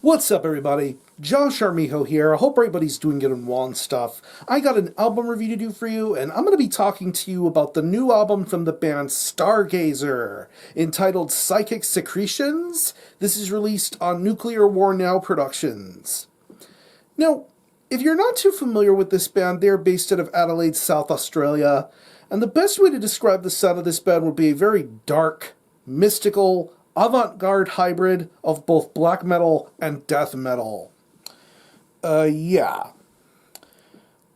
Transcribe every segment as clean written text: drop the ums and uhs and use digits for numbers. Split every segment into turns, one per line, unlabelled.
What's up, everybody? Josh Armijo here. I hope everybody's doing good and well and stuff. I got an album review to do for you, and I'm going to be talking to you about the new album from the band StarGazer, entitled Psychic Secretions. This is released on Nuclear War Now Productions. Now, if you're not too familiar with this band, they're based out of Adelaide, South Australia, and the best way to describe the sound of this band would be a very dark, mystical, avant-garde hybrid of both black metal and death metal. Yeah.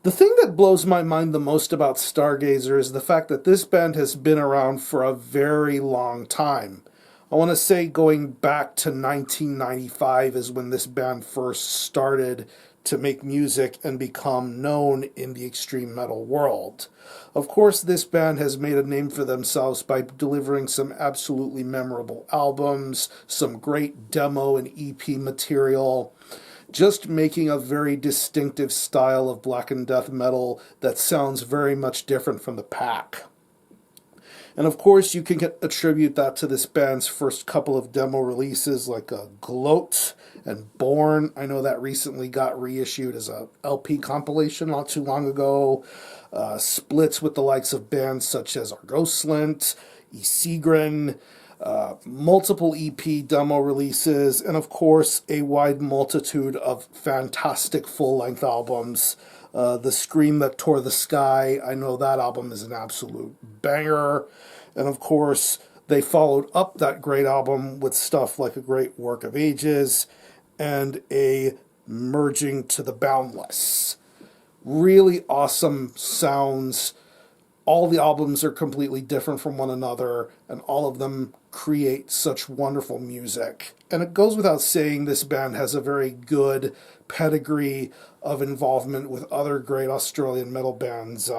The thing that blows my mind the most about StarGazer is the fact that this band has been around for a very long time. I want to say going back to 1995 is when this band first started to make music and become known in the extreme metal world. Of course, this band has made a name for themselves by delivering some absolutely memorable albums, some great demo and EP material, just making a very distinctive style of black and death metal that sounds very much different from the pack. And of course, you can attribute that to this band's first couple of demo releases like Gloat and Born. I know that recently got reissued as a LP compilation not too long ago. Splits with the likes of bands such as Argoslint, Isigren, multiple EP demo releases, and of course, a wide multitude of fantastic full-length albums. The Scream That Tore the Sky, I know that album is an absolute banger. And of course, they followed up that great album with stuff like A Great Work of Ages and a Merging to the Boundless. Really awesome sounds. All the albums are completely different from one another, and all of them create such wonderful music. And it goes without saying this band has a very good pedigree of involvement with other great Australian metal bands.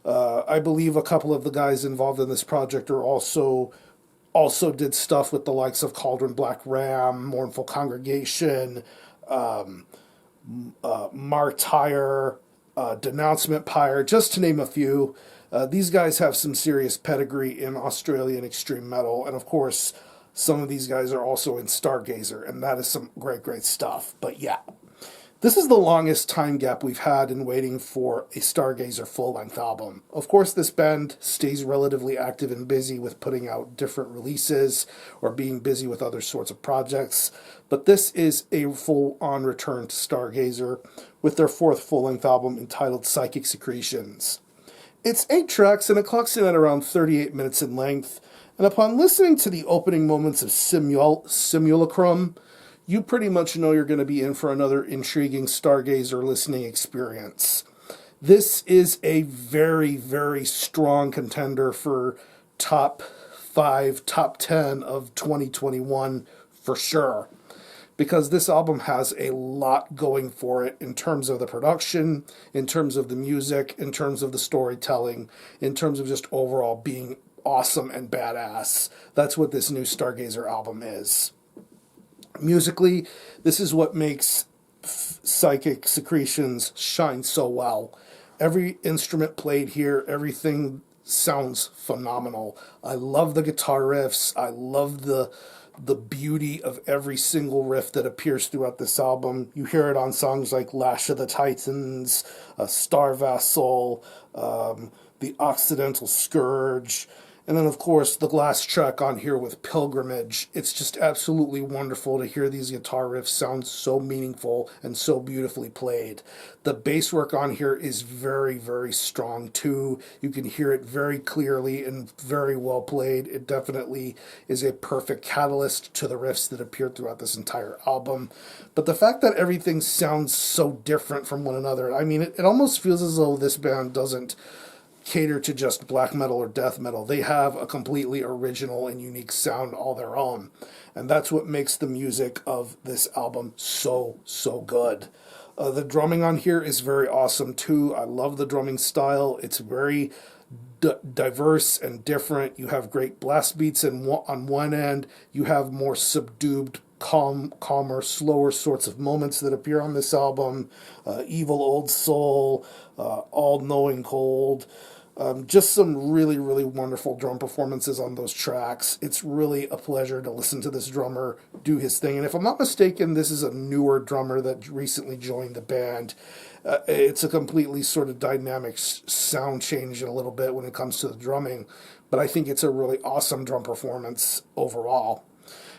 I believe a couple of the guys involved in this project are also did stuff with the likes of Cauldron Black Ram, Mournful Congregation, Martyr, Denouncement Pyre, just to name a few. These guys have some serious pedigree in Australian extreme metal, and of course, some of these guys are also in StarGazer, and that is some great, great stuff. But yeah, this is the longest time gap we've had in waiting for a StarGazer full-length album. Of course, this band stays relatively active and busy with putting out different releases or being busy with other sorts of projects, but this is a full-on return to StarGazer with their fourth full-length album entitled Psychic Secretions. It's 8 tracks and it clocks in at around 38 minutes in length, and upon listening to the opening moments of Simulacrum, you pretty much know you're going to be in for another intriguing StarGazer listening experience. This is a very, very strong contender for top 5, top 10 of 2021 for sure, because this album has a lot going for it in terms of the production, in terms of the music, in terms of the storytelling, in terms of just overall being awesome and badass. That's what this new StarGazer album is. Musically, this is what makes Psychic Secretions shine so well. Every instrument played here, everything sounds phenomenal. I love the guitar riffs. I love the beauty of every single riff that appears throughout this album. You hear it on songs like Lash of the Titans, Star Vassal, The Occidental Scourge, and then, of course, the last track on here with Pilgrimage. It's just absolutely wonderful to hear these guitar riffs sound so meaningful and so beautifully played. The bass work on here is very, very strong, too. You can hear it very clearly and very well played. It definitely is a perfect catalyst to the riffs that appear throughout this entire album. But the fact that everything sounds so different from one another, I mean, it almost feels as though this band doesn't cater to just black metal or death metal. They have a completely original and unique sound all their own. And that's what makes the music of this album so, so good. The drumming on here is very awesome too. I love the drumming style. It's very diverse and different. You have great blast beats on one end. You have more subdued, calmer, slower sorts of moments that appear on this album. Evil Old Soul, All Knowing Cold. Just some really, really wonderful drum performances on those tracks. It's really a pleasure to listen to this drummer do his thing. And if I'm not mistaken, this is a newer drummer that recently joined the band. It's a completely sort of dynamic sound change a little bit when it comes to the drumming, but I think it's a really awesome drum performance overall.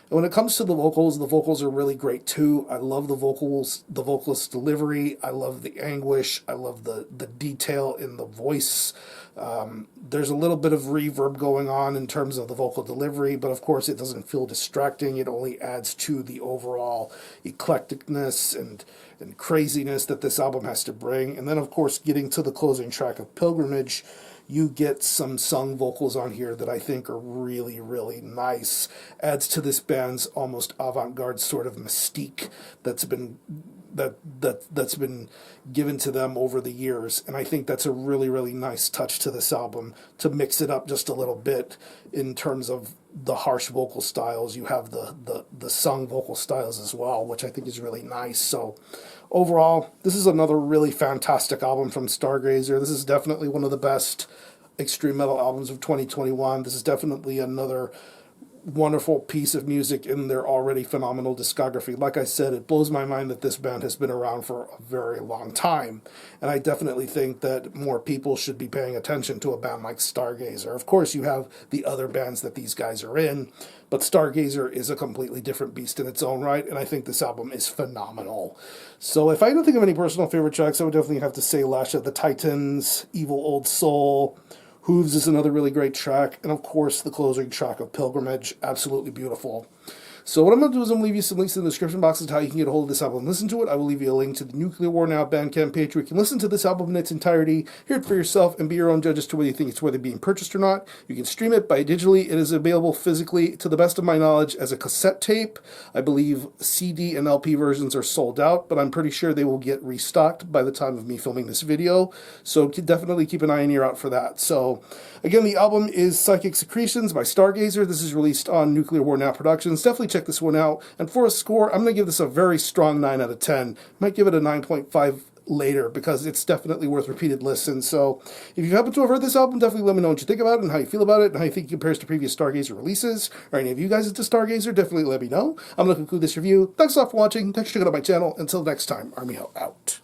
And when it comes to the vocals are really great too. I love the vocals, the vocalist delivery. I love the anguish. I love the detail in the voice. There's a little bit of reverb going on in terms of the vocal delivery, but of course it doesn't feel distracting. It only adds to the overall eclecticness and craziness that this album has to bring. And then of course getting to the closing track of Pilgrimage, you get some sung vocals on here that I think are really, really nice. Adds to this band's almost avant-garde sort of mystique that's been given to them over the years, and I think that's a really, really nice touch to this album to mix it up just a little bit in terms of the harsh vocal styles. You have the sung vocal styles as well, which I think is really nice. So overall, this is another really fantastic album from StarGazer. This is definitely one of the best extreme metal albums of 2021. This is definitely another wonderful piece of music in their already phenomenal discography. Like I said, it blows my mind that this band has been around for a very long time, and I definitely think that more people should be paying attention to a band like StarGazer. Of course, you have the other bands that these guys are in, but StarGazer is a completely different beast in its own right, and I think this album is phenomenal. So if I don't think of any personal favorite tracks, I would definitely have to say Lash of the Titans, Evil Old Soul, Hooves is another really great track, and of course the closing track of Pilgrimage, absolutely beautiful. So what I'm going to do is I'm going to leave you some links in the description box as to how you can get a hold of this album and listen to it. I will leave you a link to the Nuclear War Now Bandcamp page where you can listen to this album in its entirety, hear it for yourself, and be your own judge as to whether you think it's worth being purchased or not. You can stream it by digitally. It is available physically, to the best of my knowledge, as a cassette tape. I believe CD and LP versions are sold out, but I'm pretty sure they will get restocked by the time of me filming this video. So definitely keep an eye and ear out for that. So again, the album is Psychic Secretions by StarGazer. This is released on Nuclear War Now Productions. Definitely check this one out. And for a score, I'm going to give this a very strong 9 out of 10. Might give it a 9.5 later because it's definitely worth repeated listens. So if you happen to have heard this album, definitely let me know what you think about it and how you feel about it and how you think it compares to previous StarGazer releases. Or any of you guys into StarGazer, definitely let me know. I'm going to conclude this review. Thanks a lot for watching. Thanks for checking out my channel. Until next time, Army Hell out.